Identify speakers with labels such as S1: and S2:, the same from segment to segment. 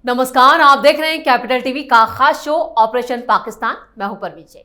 S1: नमस्कार, आप देख रहे हैं कैपिटल टीवी का खास शो ऑपरेशन पाकिस्तान। मैं हूं परवीन जैन।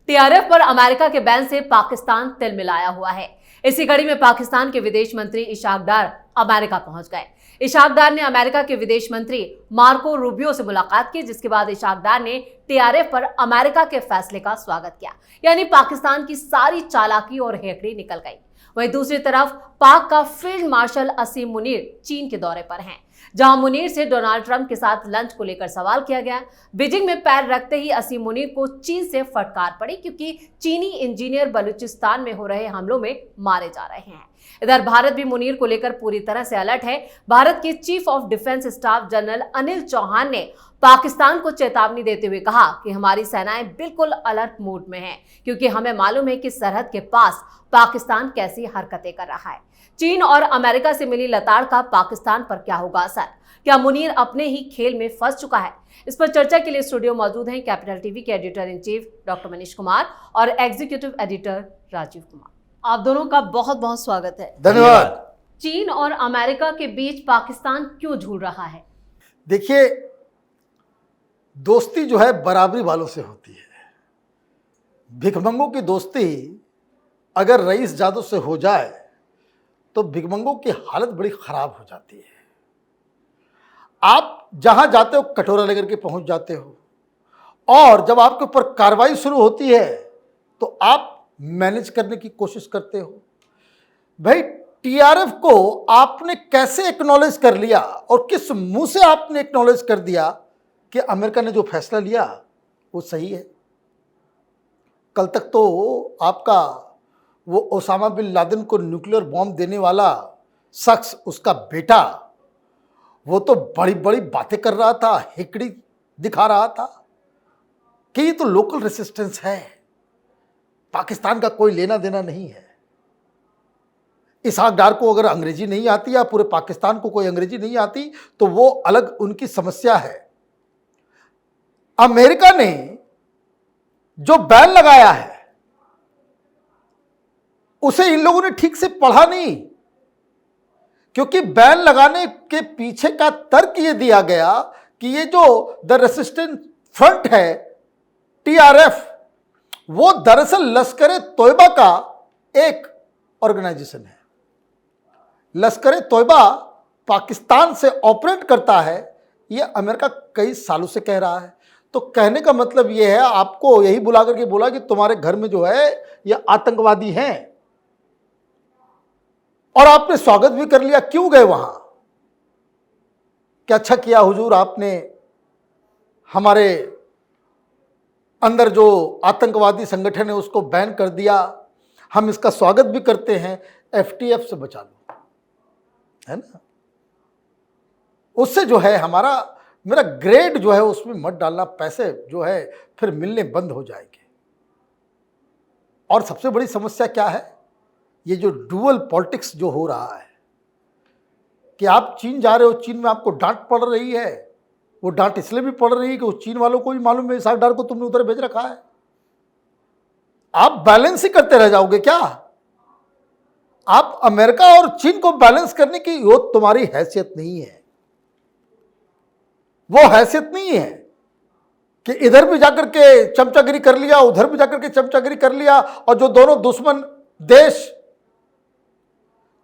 S1: टीआरएफ पर अमेरिका के बैन से पाकिस्तान तिलमिलाया हुआ है। इसी कड़ी में पाकिस्तान के विदेश मंत्री इशाक डार अमेरिका पहुंच गए। इशाक डार ने अमेरिका के विदेश मंत्री मार्को रूबियो से मुलाकात की, जिसके बाद इशाक डार ने टीआरएफ पर अमेरिका के फैसले का स्वागत किया। यानी पाकिस्तान की सारी चालाकी और हेकड़ी निकल गई। वहीं दूसरी तरफ पाक का फील्ड मार्शल असीम मुनीर चीन के दौरे पर हैं, जहां मुनीर से डोनाल्ड ट्रंप के साथ लंच को लेकर सवाल किया गया। बीजिंग में पैर रखते ही असीम मुनीर को चीन से फटकार पड़ी, क्योंकि चीनी इंजीनियर बलूचिस्तान में हो रहे हमलों में मारे जा रहे हैं। इधर भारत भी मुनीर को लेकर पूरी तरह से अलर्ट है। भारत के chief of defence staff general Anil Chauhan ने पाकिस्तान को चेतावनी देते हुए कहा कि हमारी सेनाएं बिल्कुल अलर्ट मोड में हैं, क्योंकि हमें मालूम है कि सरहद के पास पाकिस्तान कैसी हरकतें कर रहा है। चीन और अमेरिका से मिली लताड़ का पाकिस्तान पर क्या होगा असर? क्या मुनीर अपने ही खेल में फंस चुका है? इस पर चर्चा के लिए स्टूडियो मौजूद हैं कैपिटल टीवी के editor in chief doctor Manish Kumar और एग्जीक्यूटिव एडिटर राजीव कुमार। आप दोनों का बहुत बहुत स्वागत है।
S2: धन्यवाद।
S1: चीन और अमेरिका के बीच पाकिस्तान क्यों झूल रहा है?
S2: देखिए, दोस्ती जो है बराबरी वालों से होती है। भिखमंगों की दोस्ती अगर रईस जादव से हो जाए तो भिखमंगों की हालत बड़ी खराब हो जाती है। आप जहां जाते हो कटोरा लेकर के पहुंच जाते हो, और जब आपके ऊपर कार्रवाई शुरू होती है तो आप मैनेज करने की कोशिश करते हो। भाई, टीआरएफ को आपने कैसे एक्नॉलेज कर लिया और किस मुंह से आपने एक्नॉलेज कर दिया कि अमेरिका ने जो फैसला लिया वो सही है? कल तक तो आपका वो ओसामा बिन लादेन को न्यूक्लियर बॉम्ब देने वाला शख्स, उसका बेटा, वो तो बड़ी बड़ी बातें कर रहा था, हिकड़ी दिखा रहा था कि ये तो लोकल रेसिस्टेंस है, पाकिस्तान का कोई लेना देना नहीं है। इसाक डार को अगर अंग्रेजी नहीं आती या पूरे पाकिस्तान को कोई अंग्रेजी नहीं आती तो वो अलग उनकी समस्या है। अमेरिका ने जो बैन लगाया है उसे इन लोगों ने ठीक से पढ़ा नहीं, क्योंकि बैन लगाने के पीछे का तर्क यह दिया गया कि ये जो द रेसिस्टेंस फ्रंट है टीआरएफ, वो दरअसल लश्कर तोयबा का एक ऑर्गेनाइजेशन है। लश्कर तोयबा पाकिस्तान से ऑपरेट करता है, यह अमेरिका कई सालों से कह रहा है। तो कहने का मतलब यह है, आपको यही बुला करके बोला कि तुम्हारे घर में जो है यह आतंकवादी हैं, और आपने स्वागत भी कर लिया। क्यों गए वहां? क्या अच्छा किया हुजूर, आपने हमारे अंदर जो आतंकवादी संगठन है उसको बैन कर दिया, हम इसका स्वागत भी करते हैं। एफटीएफ से बचा लो, है ना? उससे जो है मेरा ग्रेड जो है उसमें मत डालना, पैसे जो है फिर मिलने बंद हो जाएंगे। और सबसे बड़ी समस्या क्या है? ये जो डुअल पॉलिटिक्स जो हो रहा है कि आप चीन जा रहे हो, चीन में आपको डांट पड़ रही है। वो डांट इसलिए भी पड़ रही है कि उस चीन वालों को भी मालूम है इसाक डार को तुमने उधर भेज रखा है। आप बैलेंस ही करते रह जाओगे क्या? आप अमेरिका और चीन को बैलेंस करने की वो तुम्हारी हैसियत नहीं है। वो हैसियत नहीं है कि इधर भी जाकर के चमचागिरी कर लिया, उधर भी जाकर के चमचागिरी कर लिया, और जो दोनों दुश्मन देश।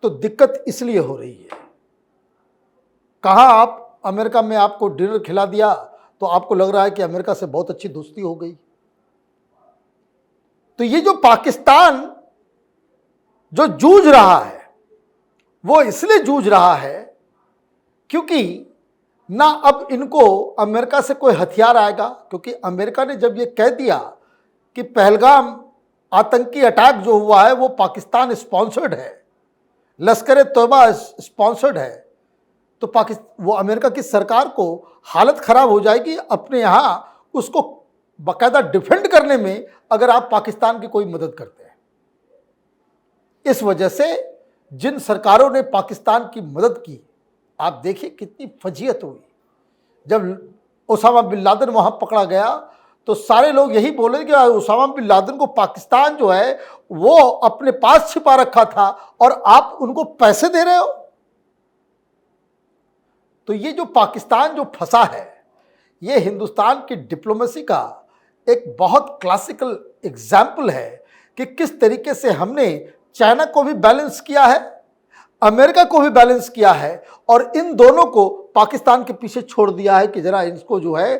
S2: तो दिक्कत इसलिए हो रही है। कहां आप अमेरिका में आपको डिनर खिला दिया तो आपको लग रहा है कि अमेरिका से बहुत अच्छी दोस्ती हो गई। तो ये जो पाकिस्तान जो जूझ रहा है वो इसलिए जूझ रहा है क्योंकि ना अब इनको अमेरिका से कोई हथियार आएगा, क्योंकि अमेरिका ने जब ये कह दिया कि पहलगाम आतंकी अटैक जो हुआ है वो पाकिस्तान स्पॉन्सर्ड है, लश्कर तोयबा स्पॉन्सर्ड है, तो वो अमेरिका की सरकार को हालत खराब हो जाएगी अपने यहाँ उसको बाकायदा डिफेंड करने में, अगर आप पाकिस्तान की कोई मदद करते हैं। इस वजह से जिन सरकारों ने पाकिस्तान की मदद की, आप देखिए कितनी फजीहत हुई। जब ओसामा बिन लादेन वहां पकड़ा गया तो सारे लोग यही बोले कि ओसामा बिन लादेन को पाकिस्तान जो है वो अपने पास छिपा रखा था और आप उनको पैसे दे रहे हो। तो ये जो पाकिस्तान जो फंसा है, ये हिंदुस्तान की डिप्लोमेसी का एक बहुत क्लासिकल एग्जाम्पल है कि किस तरीके से हमने चाइना को भी बैलेंस किया है, अमेरिका को भी बैलेंस किया है, और इन दोनों को पाकिस्तान के पीछे छोड़ दिया है कि जरा इसको जो है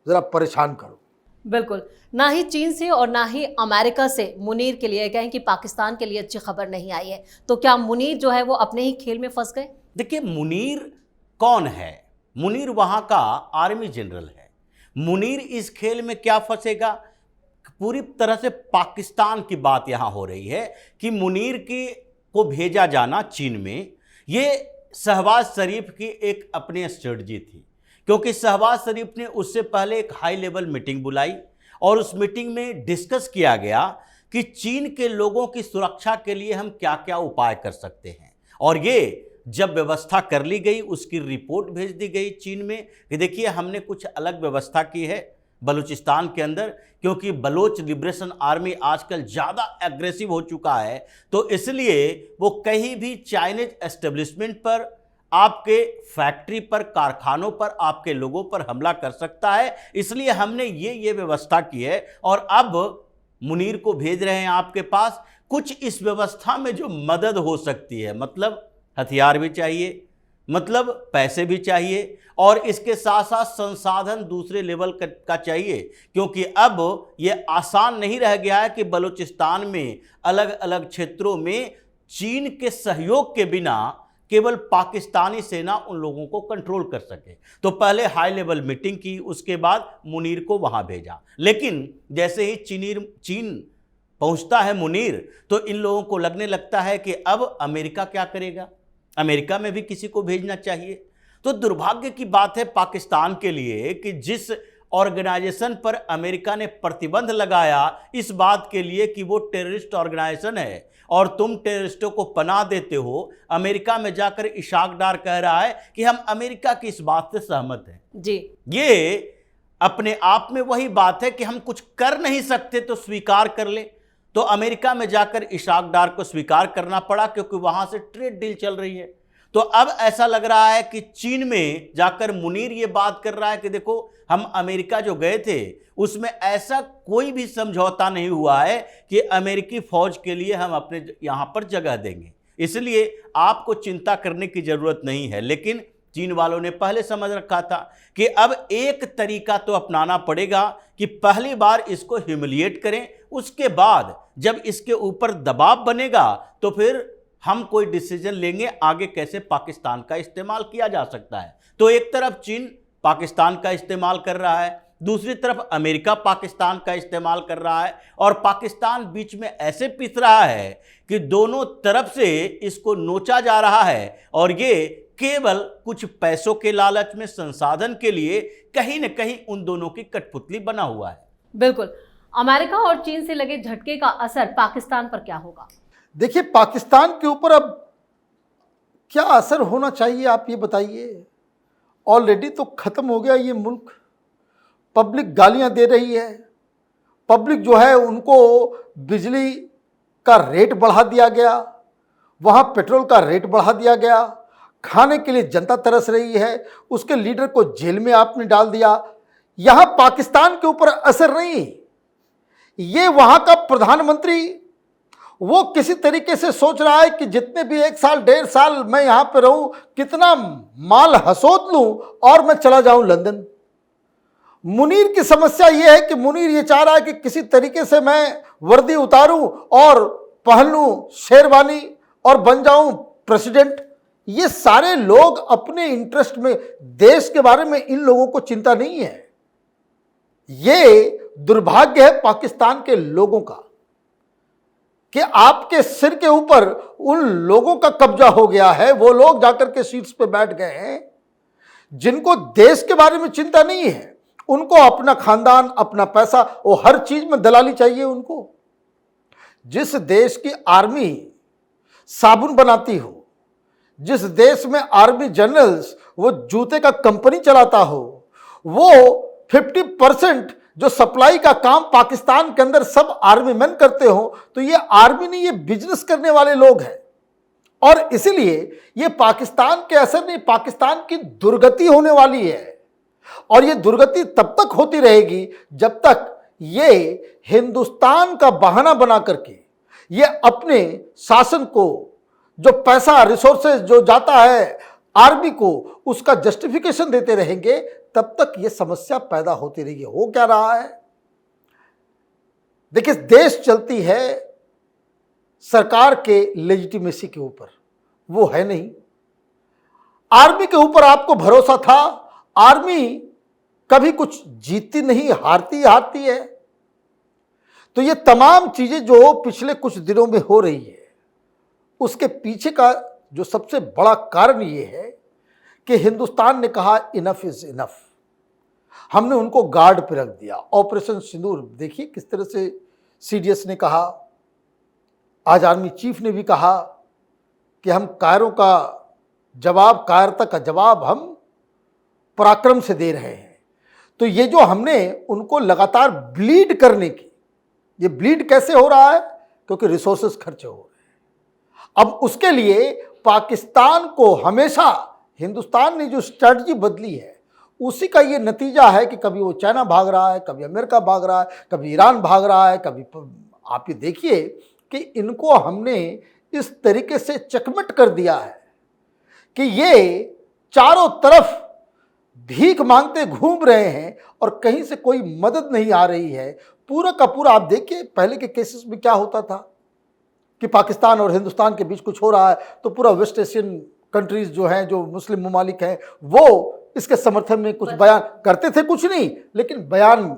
S2: जरा परेशान करो।
S1: बिल्कुल, ना ही चीन से और ना ही अमेरिका से मुनीर के लिए कहें कि पाकिस्तान के लिए अच्छी खबर नहीं आई है। तो क्या मुनीर जो है वो अपने ही खेल में फंस गए?
S3: देखिए, मुनीर कौन है? मुनीर वहां का आर्मी जनरल है। मुनीर इस खेल में क्या फंसेगा? पूरी तरह से पाकिस्तान की बात यहां हो रही है कि मुनीर को भेजा जाना चीन में, ये शहबाज शरीफ की एक अपनी स्ट्रेटजी थी, क्योंकि शहबाज शरीफ ने उससे पहले एक हाई लेवल मीटिंग बुलाई और उस मीटिंग में डिस्कस किया गया कि चीन के लोगों की सुरक्षा के लिए हम क्या क्या उपाय कर सकते हैं। और ये जब व्यवस्था कर ली गई, उसकी रिपोर्ट भेज दी गई चीन में कि देखिए हमने कुछ अलग व्यवस्था की है बलूचिस्तान के अंदर, क्योंकि बलोच लिबरेशन आर्मी आजकल ज़्यादा एग्रेसिव हो चुका है, तो इसलिए वो कहीं भी चाइनीज एस्टेब्लिशमेंट पर, आपके फैक्ट्री पर, कारखानों पर, आपके लोगों पर हमला कर सकता है, इसलिए हमने ये व्यवस्था की है और अब मुनीर को भेज रहे हैं आपके पास। कुछ इस व्यवस्था में जो मदद हो सकती है, मतलब हथियार भी चाहिए, मतलब पैसे भी चाहिए, और इसके साथ साथ संसाधन दूसरे लेवल का चाहिए, क्योंकि अब ये आसान नहीं रह गया है कि बलूचिस्तान में अलग अलग क्षेत्रों में चीन के सहयोग के बिना केवल पाकिस्तानी सेना उन लोगों को कंट्रोल कर सके। तो पहले हाई लेवल मीटिंग की, उसके बाद मुनीर को वहां भेजा, लेकिन जैसे ही चीन पहुंचता है मुनीर, तो इन लोगों को लगने लगता है कि अब अमेरिका क्या करेगा, अमेरिका में भी किसी को भेजना चाहिए। तो दुर्भाग्य की बात है पाकिस्तान के लिए कि जिस ऑर्गेनाइजेशन पर अमेरिका ने प्रतिबंध लगाया इस बात के लिए कि वो टेररिस्ट ऑर्गेनाइजेशन है और तुम टेररिस्टों को पनाह देते हो, अमेरिका में जाकर इशाक डार कह रहा है कि हम अमेरिका की इस बात से सहमत हैं जी। ये अपने आप में वही बात है कि हम कुछ कर नहीं सकते तो स्वीकार कर ले। तो अमेरिका में जाकर इशाक डार को स्वीकार करना पड़ा, क्योंकि वहां से ट्रेड डील चल रही है। तो अब ऐसा लग रहा है कि चीन में जाकर मुनीर ये बात कर रहा है कि देखो, हम अमेरिका जो गए थे उसमें ऐसा कोई भी समझौता नहीं हुआ है कि अमेरिकी फौज के लिए हम अपने यहां पर जगह देंगे, इसलिए आपको चिंता करने की जरूरत नहीं है। लेकिन चीन वालों ने पहले समझ रखा था कि अब एक तरीका तो अपनाना पड़ेगा कि पहली बार इसको ह्यूमिलिएट करें, उसके बाद जब इसके ऊपर दबाव बनेगा तो फिर हम कोई डिसीजन लेंगे आगे कैसे पाकिस्तान का इस्तेमाल किया जा सकता है। तो एक तरफ चीन पाकिस्तान का इस्तेमाल कर रहा है, दूसरी तरफ अमेरिका पाकिस्तान का इस्तेमाल कर रहा है, और पाकिस्तान बीच में ऐसे पिस रहा है कि दोनों तरफ से इसको नोचा जा रहा है, और ये केवल कुछ पैसों के लालच में, संसाधन के लिए कहीं न कहीं उन दोनों की कठपुतली बना हुआ है।
S1: बिल्कुल, अमेरिका और चीन से लगे झटके का असर पाकिस्तान पर क्या होगा?
S2: देखिए, पाकिस्तान के ऊपर अब क्या असर होना चाहिए आप ये बताइए। ऑलरेडी तो खत्म हो गया ये मुल्क, पब्लिक गालियां दे रही है, पब्लिक जो है उनको बिजली का रेट बढ़ा दिया गया, वहाँ पेट्रोल का रेट बढ़ा दिया गया, खाने के लिए जनता तरस रही है, उसके लीडर को जेल में आपने डाल दिया। यहाँ पाकिस्तान के ऊपर असर नहीं, ये वहाँ का प्रधानमंत्री वो किसी तरीके से सोच रहा है कि जितने भी 1 साल 1.5 साल मैं यहाँ पे रहूँ, कितना माल हसोत लूँ और मैं चला जाऊँ लंदन। मुनीर की समस्या ये है कि मुनीर ये चाह रहा है कि किसी तरीके से मैं वर्दी उतारूं और पहन लूं शेरवानी और बन जाऊं प्रेसिडेंट। ये सारे लोग अपने इंटरेस्ट में, देश के बारे में इन लोगों को चिंता नहीं है। ये दुर्भाग्य है पाकिस्तान के लोगों का कि आपके सिर के ऊपर उन लोगों का कब्जा हो गया है। वो लोग जाकर के सीट्स पे बैठ गए हैं जिनको देश के बारे में चिंता नहीं है, उनको अपना खानदान, अपना पैसा, वो हर चीज में दलाली चाहिए उनको। जिस देश की आर्मी साबुन बनाती हो, जिस देश में आर्मी जनरल्स वो जूते का कंपनी चलाता हो, वो 50% जो सप्लाई का काम पाकिस्तान के अंदर सब आर्मी मैन करते हो, तो ये आर्मी नहीं, ये बिजनेस करने वाले लोग हैं। और इसलिए ये पाकिस्तान के असर नहीं, पाकिस्तान की दुर्गति होने वाली है। और ये दुर्गति तब तक होती रहेगी जब तक ये हिंदुस्तान का बहाना बना करके ये अपने शासन को, जो पैसा रिसोर्सेज जो जाता है आर्मी को, उसका जस्टिफिकेशन देते रहेंगे, तब तक ये समस्या पैदा होती रहेगी। हो क्या रहा है? देखिए, देश चलती है सरकार के लेजिटिमेसी के ऊपर, वो है नहीं। आर्मी के ऊपर आपको भरोसा था, आर्मी कभी कुछ जीतती नहीं, हारती है। तो ये तमाम चीजें जो पिछले कुछ दिनों में हो रही है, उसके पीछे का जो सबसे बड़ा कारण ये है कि हिंदुस्तान ने कहा इनफ इज इनफ। हमने उनको गार्ड पे रख दिया। ऑपरेशन सिंदूर देखिए किस तरह से सीडीएस ने कहा, आज आर्मी चीफ ने भी कहा कि हम कायरता का जवाब हम पराक्रम से दे रहे हैं। तो ये जो हमने उनको लगातार ब्लीड करने की, ये ब्लीड कैसे हो रहा है? क्योंकि रिसोर्सेस खर्चे हो रहे हैं। अब उसके लिए पाकिस्तान को हमेशा हिंदुस्तान ने जो स्ट्रैटेजी बदली है, उसी का ये नतीजा है कि कभी वो चाइना भाग रहा है, कभी अमेरिका भाग रहा है, कभी ईरान भाग रहा है, कभी आप ये देखिए कि इनको हमने इस तरीके से चकमट कर दिया है कि ये चारों तरफ भीख मांगते घूम रहे हैं और कहीं से कोई मदद नहीं आ रही है। पूरा का पूरा आप देखिए, पहले के केसेस में क्या होता था कि पाकिस्तान और हिंदुस्तान के बीच कुछ हो रहा है तो पूरा वेस्ट एशियन कंट्रीज जो हैं, जो मुस्लिम ममालिक हैं, वो इसके समर्थन में कुछ बयान करते थे, कुछ नहीं, लेकिन बयान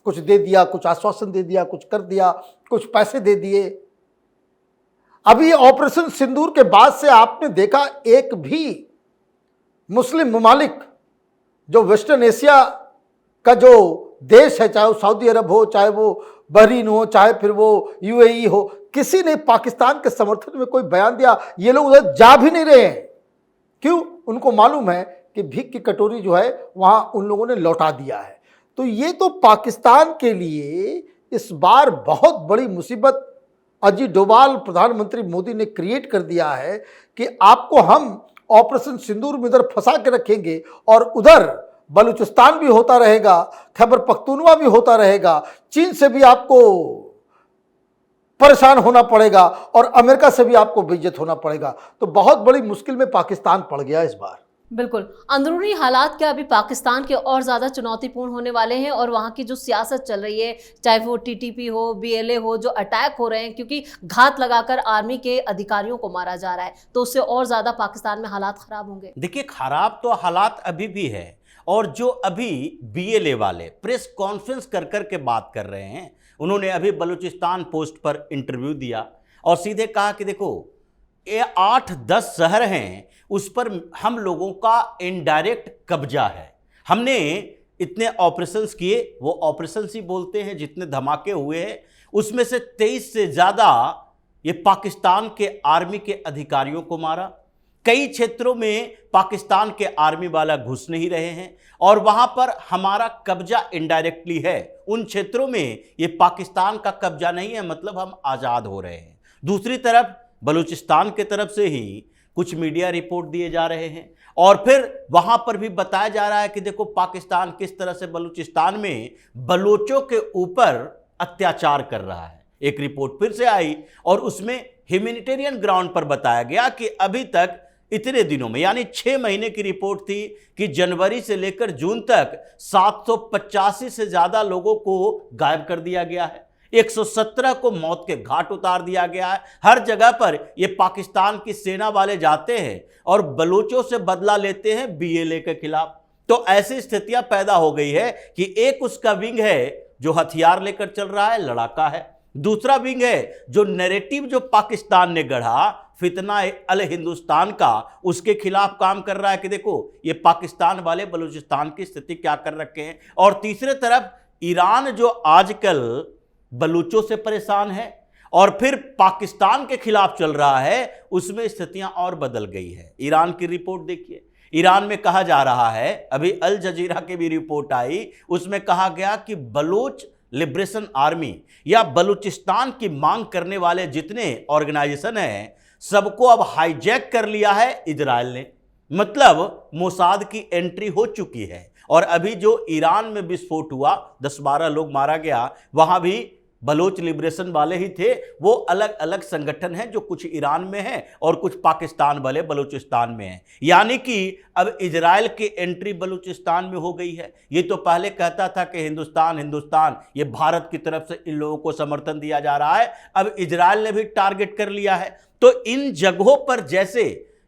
S2: कुछ दे दिया, कुछ आश्वासन दे दिया, कुछ कर दिया, कुछ पैसे दे दिए। अभी ऑपरेशन सिंदूर के बाद से आपने देखा एक भी मुस्लिम ममालिक, जो वेस्टर्न एशिया का जो देश है, चाहे वो सऊदी अरब हो, चाहे वो बहरीन हो, चाहे फिर वो यूएई हो, किसी ने पाकिस्तान के समर्थन में कोई बयान दिया? ये लोग उधर जा भी नहीं रहे हैं। क्यों? उनको मालूम है कि भीख की कटोरी जो है वहां उन लोगों ने लौटा दिया है। तो ये तो पाकिस्तान के लिए इस बार बहुत बड़ी मुसीबत अजीत डोभाल प्रधानमंत्री मोदी ने क्रिएट कर दिया है कि आपको हम ऑपरेशन सिंदूर में इधर फंसा के रखेंगे और उधर बलूचिस्तान भी होता रहेगा, खैबर पख्तूनवा भी होता रहेगा, चीन से भी आपको परेशान होना पड़ेगा और अमेरिका से भी आपको बेइज्जत होना पड़ेगा। तो बहुत बड़ी मुश्किल में पाकिस्तान पड़ गया इस बार।
S1: बिल्कुल, अंदरूनी हालात क्या अभी पाकिस्तान के और ज़्यादा चुनौतीपूर्ण होने वाले हैं, और वहाँ की जो सियासत चल रही है, चाहे वो टीटीपी हो, बीएलए हो, जो अटैक हो रहे हैं क्योंकि घात लगाकर आर्मी के अधिकारियों को मारा जा रहा है, तो उससे और ज़्यादा पाकिस्तान में हालात ख़राब होंगे।
S3: देखिए, खराब तो हालात अभी भी है, और जो अभी बीएलए वाले प्रेस कॉन्फ्रेंस कर के बात कर रहे हैं, उन्होंने अभी बलूचिस्तान पोस्ट पर इंटरव्यू दिया और सीधे कहा कि देखो, ये 8-10 शहर हैं, उस पर हम लोगों का इनडायरेक्ट कब्जा है। हमने इतने ऑपरेशंस किए, वो ऑपरेशंस ही बोलते हैं, जितने धमाके हुए हैं उसमें से 23 से ज़्यादा ये पाकिस्तान के आर्मी के अधिकारियों को मारा। कई क्षेत्रों में पाकिस्तान के आर्मी वाला घुस नहीं रहे हैं और वहां पर हमारा कब्जा इनडायरेक्टली है। उन क्षेत्रों में ये पाकिस्तान का कब्जा नहीं है, मतलब हम आज़ाद हो रहे हैं। दूसरी तरफ बलूचिस्तान के तरफ से ही कुछ मीडिया रिपोर्ट दिए जा रहे हैं और फिर वहां पर भी बताया जा रहा है कि देखो पाकिस्तान किस तरह से बलूचिस्तान में बलोचों के ऊपर अत्याचार कर रहा है। एक रिपोर्ट फिर से आई और उसमें ह्यूमैनिटेरियन ग्राउंड पर बताया गया कि अभी तक इतने दिनों में, यानी 6 महीने की रिपोर्ट थी कि जनवरी से लेकर जून तक 785 से ज़्यादा लोगों को गायब कर दिया गया है, 117 को मौत के घाट उतार दिया गया है। हर जगह पर ये पाकिस्तान की सेना वाले जाते हैं और बलूचों से बदला लेते हैं बीएलए के खिलाफ। तो ऐसी स्थितियां पैदा हो गई है कि एक उसका विंग है जो हथियार लेकर चल रहा है, लड़ाका है, दूसरा विंग है जो नैरेटिव जो पाकिस्तान ने गढ़ा फितना अल हिंदुस्तान का, उसके खिलाफ काम कर रहा है कि देखो ये पाकिस्तान वाले बलूचिस्तान की स्थिति क्या कर रखे हैं। और तीसरे तरफ ईरान जो आजकल बलूचों से परेशान है और फिर पाकिस्तान के खिलाफ चल रहा है, उसमें स्थितियां और बदल गई है। ईरान की रिपोर्ट देखिए, ईरान में कहा जा रहा है, अभी अल जजीरा की भी रिपोर्ट आई, उसमें कहा गया कि बलूच लिबरेशन आर्मी या बलूचिस्तान की मांग करने वाले जितने ऑर्गेनाइजेशन हैं, सबको अब हाईजैक कर लिया है इजराइल ने। मतलब मोसाद की एंट्री हो चुकी है। और अभी जो ईरान में विस्फोट हुआ, 10-12 लोग मारा गया, वहां भी बलोच लिबरेशन वाले ही थे। वो अलग अलग संगठन हैं, जो कुछ ईरान में हैं और कुछ पाकिस्तान वाले बलूचिस्तान में हैं। यानी कि अब इजराइल की एंट्री बलूचिस्तान में हो गई है। ये तो पहले कहता था कि हिंदुस्तान हिंदुस्तान, ये भारत की तरफ से इन लोगों को समर्थन दिया जा रहा है। अब इजराइल ने भी टारगेट कर लिया है। तो इन जगहों पर जैसे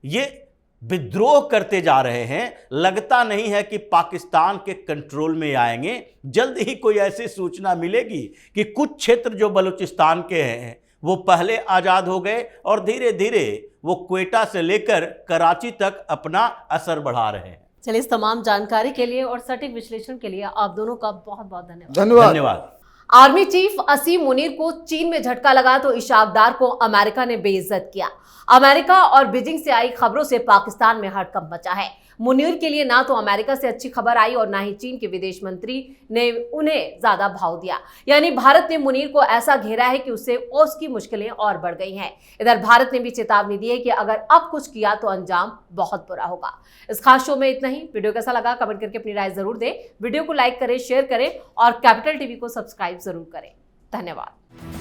S3: ये विद्रोह करते जा रहे हैं, लगता नहीं है कि पाकिस्तान के कंट्रोल में आएंगे। जल्द ही कोई ऐसी सूचना मिलेगी कि कुछ क्षेत्र जो बलूचिस्तान के हैं वो पहले आज़ाद हो गए और धीरे धीरे वो क्वेटा से लेकर कराची तक अपना असर बढ़ा रहे हैं।
S1: चलिए, इस तमाम जानकारी के लिए और सटीक विश्लेषण के लिए आप दोनों का बहुत बहुत धन्यवाद।
S3: धन्यवाद।
S1: आर्मी चीफ असीम मुनीर को चीन में झटका लगा तो इशाक डार को अमेरिका ने बेइज्जत किया। अमेरिका और बीजिंग से आई खबरों से पाकिस्तान में हड़कंप मचा है। मुनीर के लिए ना तो अमेरिका से अच्छी खबर आई और ना ही चीन के विदेश मंत्री ने उन्हें ज्यादा भाव दिया। यानी भारत ने मुनीर को ऐसा घेरा है कि उससे उसकी मुश्किलें और बढ़ गई हैं। इधर भारत ने भी चेतावनी दी है कि अगर अब कुछ किया तो अंजाम बहुत बुरा होगा। इस खास शो में इतना ही। वीडियो कैसा लगा कमेंट करके अपनी राय जरूर दें। वीडियो को लाइक करें, शेयर करें और कैपिटल टीवी को सब्सक्राइब जरूर करें। धन्यवाद।